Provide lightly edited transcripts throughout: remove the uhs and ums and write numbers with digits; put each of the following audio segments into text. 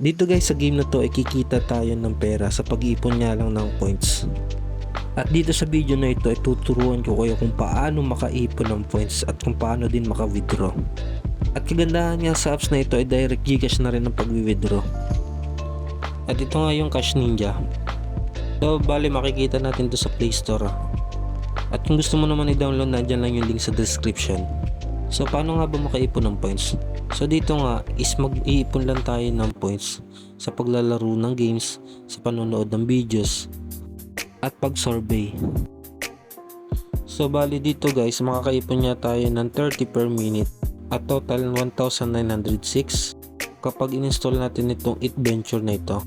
Dito guys sa game na to ay kikita tayo ng pera sa pag-iipon nga lang ng points. At dito sa video na ito ay tuturuan ko kayo kung paano makaipon ng points at kung paano din maka-withdraw. At kagandahan nga sa apps na ito ay direct Gcash na rin ang pag-withdraw. At ito nga yung Cash Ninja. So bali makikita natin to sa Play Store. At kung gusto mo naman i-download, nandyan lang yung link sa description. So paano nga ba makaipon ng points? So dito nga is mag-iipon lang tayo ng points sa paglalaro ng games, sa panonood ng videos, at pag-survey. So bali dito guys, makakaipon niya tayo ng 30 per minute at total 1,906 kapag in-install natin itong Adventure na ito.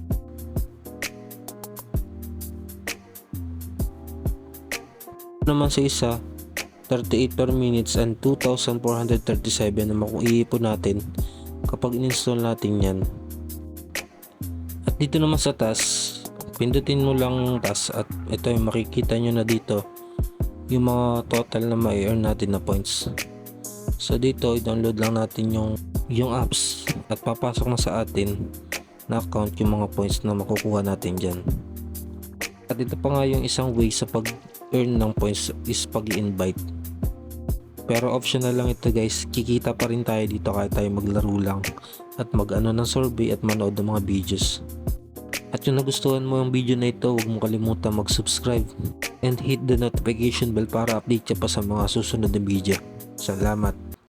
Naman sa isa 38 per minutes and 2,437 naman kung iipon natin kapag in-install natin yan. At dito naman sa task, pindutin mo lang task at ito yung makikita nyo na dito yung mga total na ma-earn natin na points. So dito i-download lang natin yung apps at papasok na sa atin na account yung mga points na makukuha natin dyan. At ito pa nga yung isang way sa pag-earn ng points is pag-i-invite. Pero optional lang ito guys, kikita pa rin tayo dito kahit tayo maglaro lang at mag-ano ng survey at manood ng mga videos. At kung nagustuhan mo yung video na ito, huwag mong kalimutan mag-subscribe and hit the notification bell para update ka pa sa mga susunod na video. Salamat!